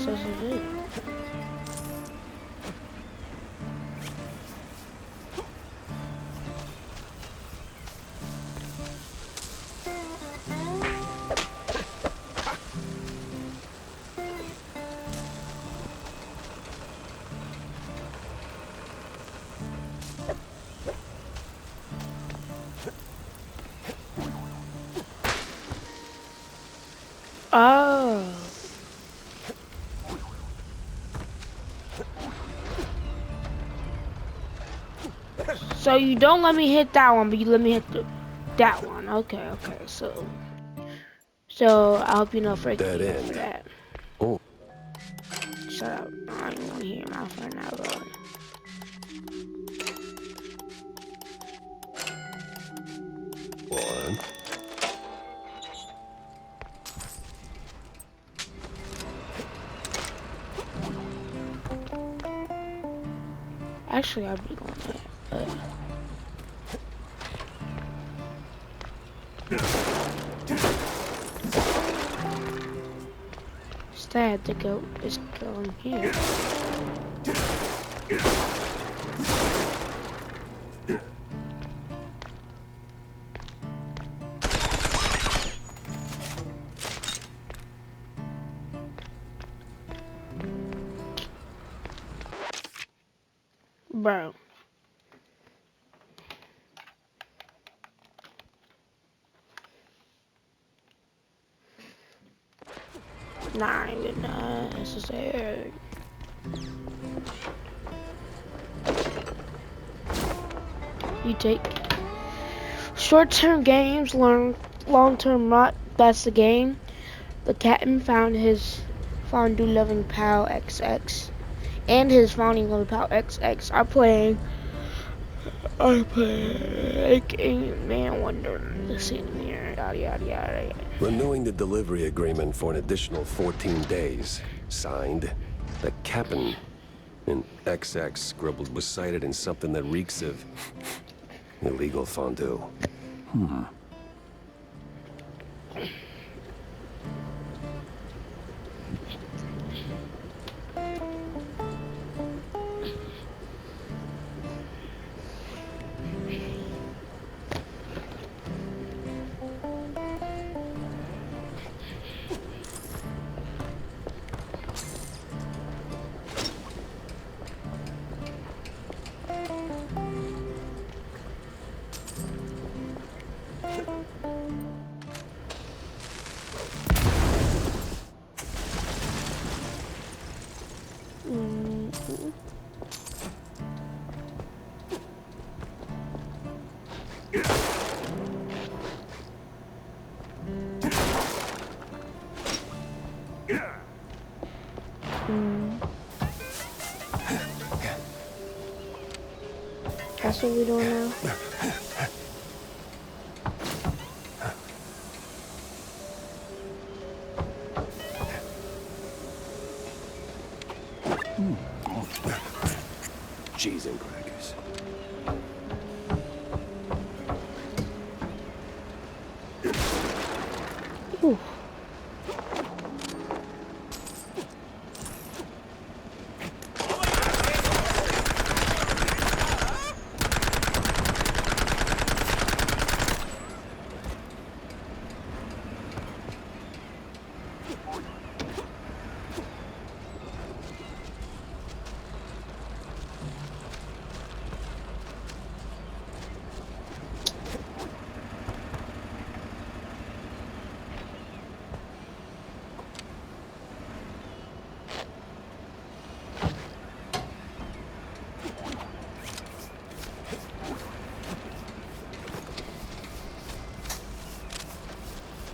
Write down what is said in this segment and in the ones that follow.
says it is. Oh. So you don't let me hit that one, but you let me hit that one. Okay, okay. So I hope you know for that. Oh. Shut up. I don't want to hear my friend now. One. Actually, I'll be going there. Instead, the goat is going here. Bro. Not even necessary. You take short-term games, long-term not. That's the game. The captain found his fondue-loving pal XX and his fondue-loving pal XX are playing Man Wonder, the senior, yada yada yada. Renewing the delivery agreement for an additional 14 days. Signed, the captain. And XX scribbled was cited in something that reeks of illegal fondue. That's what we're doing now. Cheese and crackers. Ooh.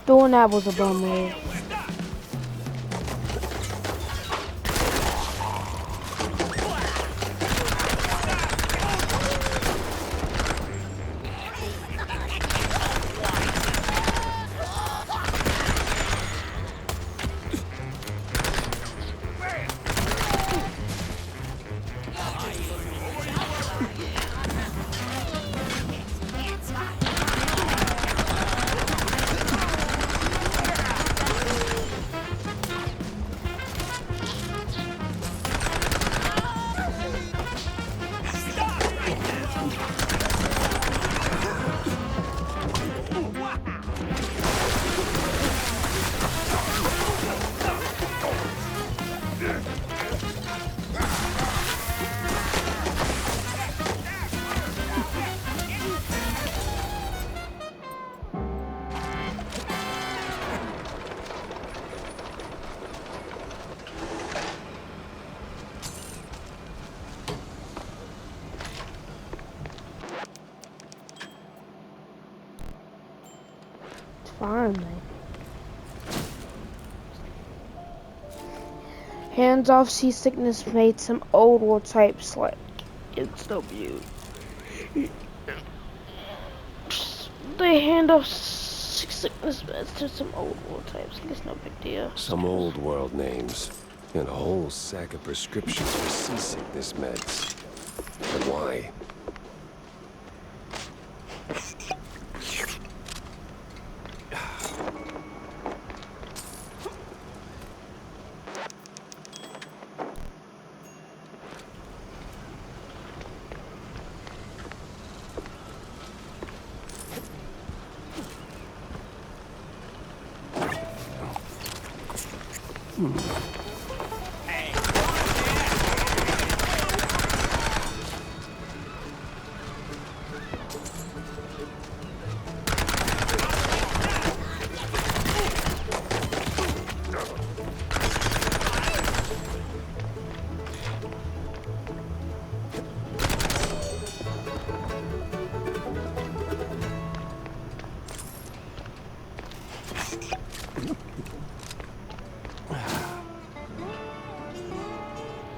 Doing that was a bum move. Finally. Hands-off seasickness made some old world types like SW. They hand off seasickness meds to some old world types. It's no big deal. Some old world names. And a whole sack of prescriptions for seasickness meds. But why?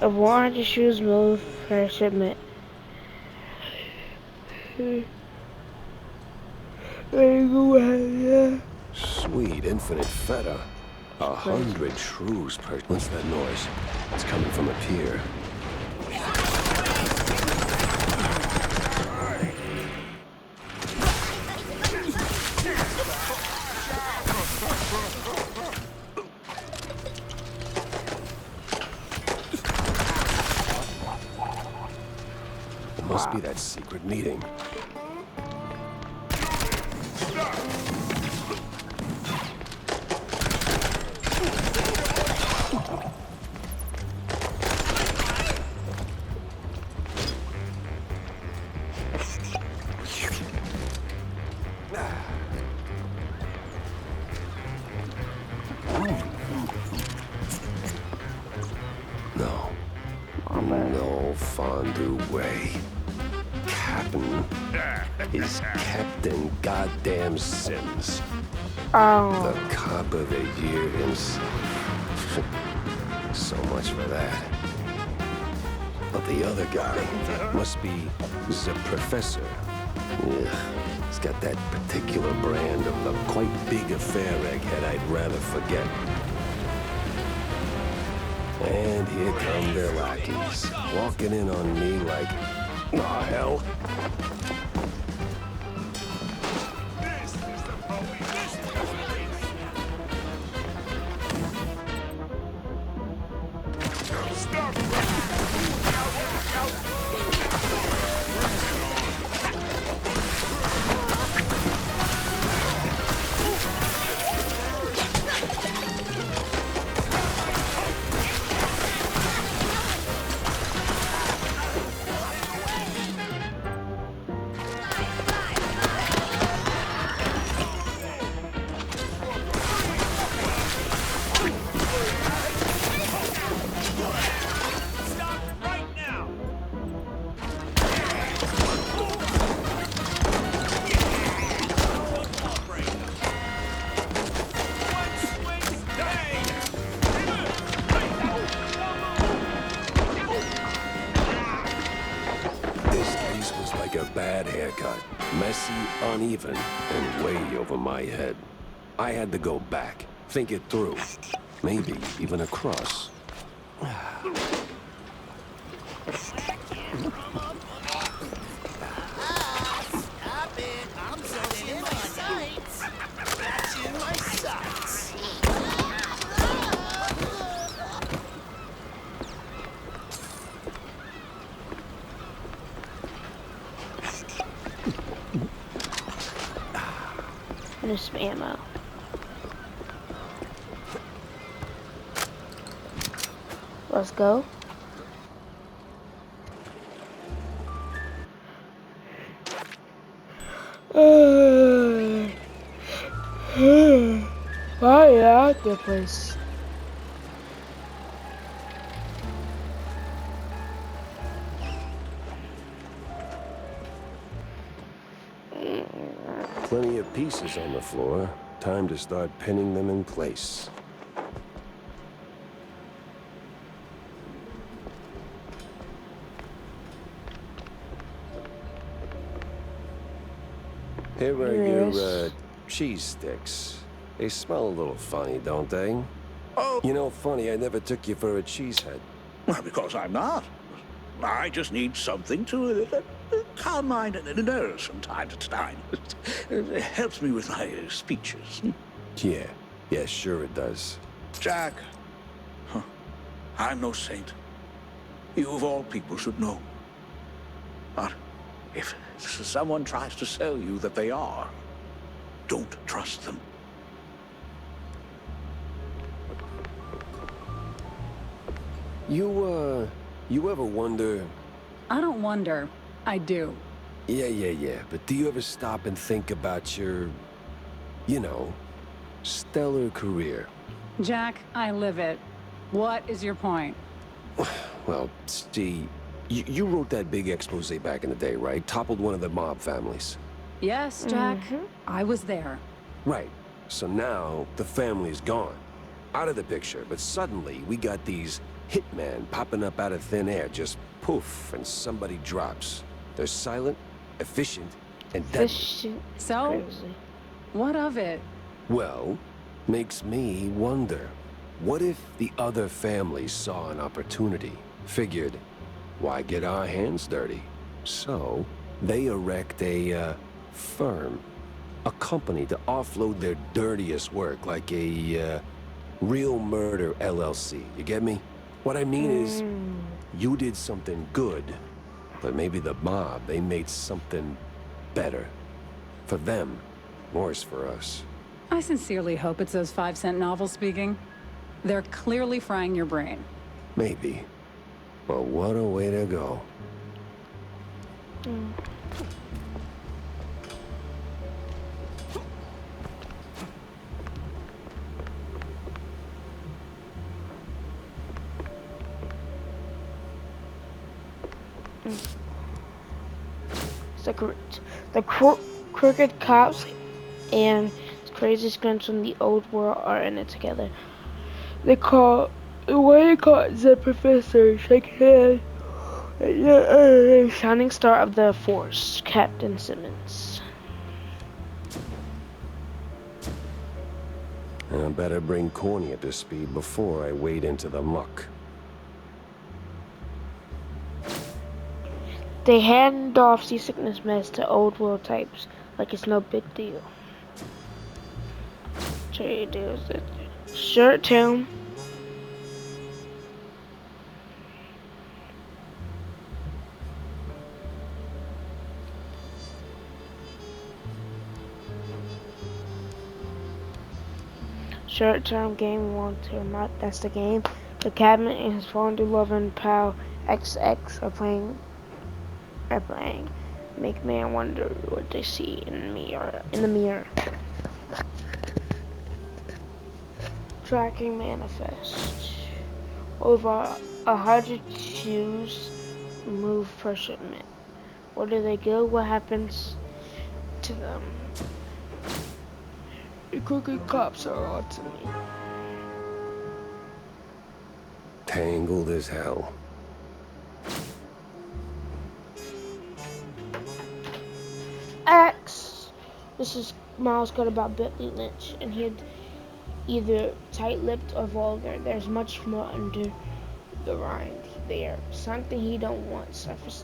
A warranty shoes move for shipment. Sweet infinite feta. 100 shrews per... What's that noise? It's coming from up here. It must be that secret meeting. No fondue way. Captain is Captain Goddamn Sims. Oh. The cop of the year himself. So much for that. But the other guy must be the professor. Ugh. He's got that particular brand of the quite big affair egghead I'd rather forget. And here come their lackeys, walking in on me like, oh, hell. Bad haircut, messy, uneven, and way over my head. I had to go back, think it through, maybe even across. And some ammo. Let's go. Oh yeah, good place. Plenty of pieces on the floor. Time to start pinning them in place. Here are your, Yes. cheese sticks. They smell a little funny, don't they? Oh, You know, funny, I never took you for a cheesehead. well, because I'm not. I just need something to calm my nerves from time to time. It helps me with my speeches. Yeah, sure it does. Jack, huh, I'm no saint. You of all people should know. But if someone tries to sell you that they are, don't trust them. You ever wonder... I don't wonder. I do. Yeah, but do you ever stop and think about your, you know, stellar career? Jack, I live it. What is your point? Well, see, you wrote that big expose back in the day, right? Toppled one of the mob families. Yes, Jack. I was there. Right. So now, the family's gone. Out of the picture, but suddenly we got these hitmen popping up out of thin air, just poof, and somebody drops. They're silent, efficient, and deadly. Fish. So, Crazy. what of it? Well, makes me wonder. What if the other families saw an opportunity? Figured, why get our hands dirty? So, they erect a, firm. A company to offload their dirtiest work, like a, Real Murder LLC. You get me? What I mean is, you did something good, but maybe the mob, they made something better. For them, worse for us. I sincerely hope it's those 5-cent novels speaking. They're clearly frying your brain. Maybe. But what a way to go. Crooked cops and crazy skunks from the old world are in it together. They call the professor, shake hands. Shining star of the force, Captain Simmons. I better bring Corny up to speed before I wade into the muck. They hand off seasickness meds to old world types like it's no big deal. Trade deals it. Shirt town. Short-term game, long-term not. That's the game. The cabinet and his fondue-loving pal XX are playing. Make man wonder what they see in the mirror. Tracking manifest. Over 100 shoes move per shipment. Where do they go? What happens to them? The crooked cops are on to me. Tangled as hell. X. This is Miles got about Bentley Lynch, and he'd either tight-lipped or vulgar. There's much more under the rind there. Something he don't want surface.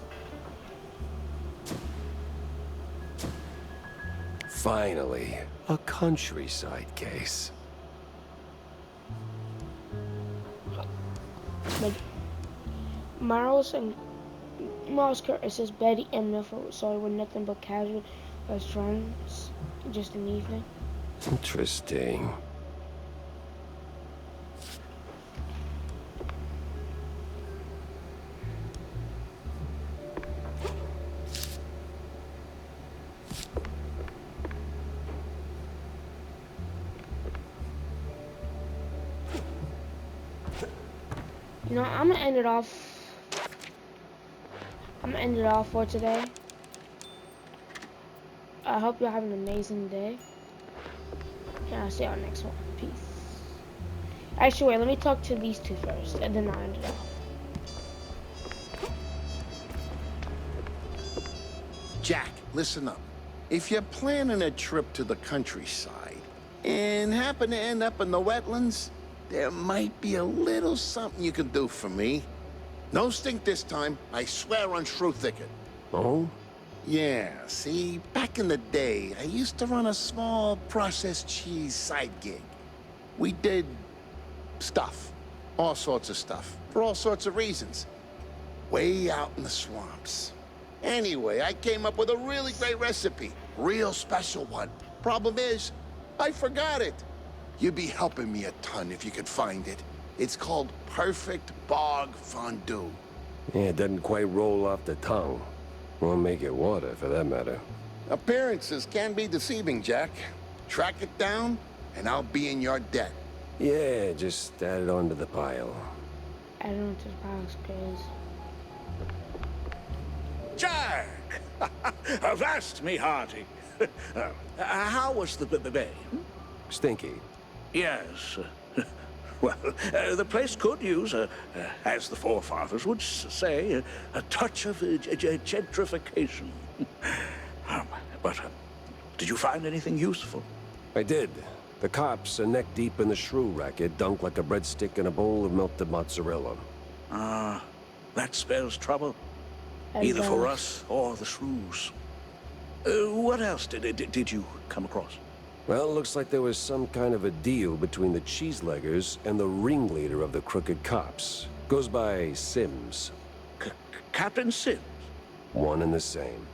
Finally, a countryside case. But Miles Curtis is Betty and Milford, so we're nothing but casual as friends, just an evening. Interesting. You know, I'm gonna end it off for today. I hope y'all have an amazing day. Yeah, I'll see y'all next one. Peace. Actually, wait, let me talk to these two first, and then I'll end it off. Jack, listen up. If you're planning a trip to the countryside and happen to end up in the wetlands, there might be a little something you can do for me. No stink this time. I swear on Shrew Thicket. Oh? Yeah, see, back in the day, I used to run a small processed cheese side gig. We did stuff. All sorts of stuff. For all sorts of reasons. Way out in the swamps. Anyway, I came up with a really great recipe. Real special one. Problem is, I forgot it. You'd be helping me a ton if you could find it. It's called Perfect Bog Fondue. Yeah, it doesn't quite roll off the tongue. Won't make it water, for that matter. Appearances can be deceiving, Jack. Track it down, and I'll be in your debt. Yeah, just add it onto the pile. I don't know what this box is. Jack! Avast me hearty. How was the bay? Stinky. Yes. Well, the place could use, as the forefathers would say, a touch of gentrification. But did you find anything useful? I did. The cops are neck deep in the shrew racket, dunked like a breadstick in a bowl of melted mozzarella. Ah, that spells trouble. And, Either for us or the shrews. What else did you come across? Well, it looks like there was some kind of a deal between the cheeseleggers and the ringleader of the crooked cops. Goes by Sims. Captain Sims? One and the same.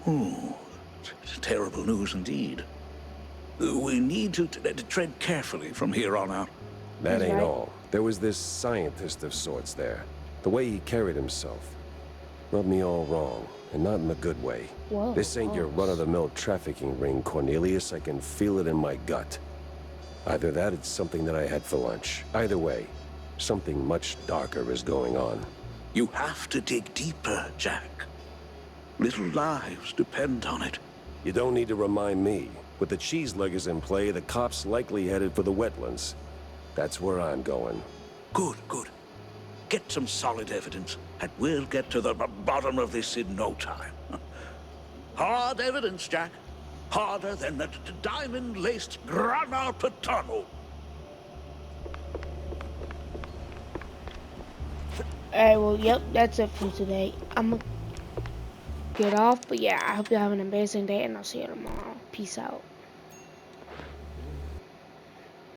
Ooh, terrible news indeed. We need to tread carefully from here on out. That He's ain't right. all. There was this scientist of sorts there. The way he carried himself. Rubbed me all wrong, and not in a good way. Whoa, This ain't your run-of-the-mill trafficking ring, Cornelius. I can feel it in my gut. Either that, it's something that I had for lunch. Either way, something much darker is going on. You have to dig deeper, Jack. Little lives depend on it. You don't need to remind me. With the cheeseleggers in play, the cops likely headed for the wetlands. That's where I'm going. Good, good. Get some solid evidence, and we'll get to the bottom of this in no time. Hard evidence, Jack. Harder than the diamond-laced Grana Patano. Alright, well, yep, that's it for today. I'm gonna get off, but yeah, I hope you have an amazing day, and I'll see you tomorrow. Peace out.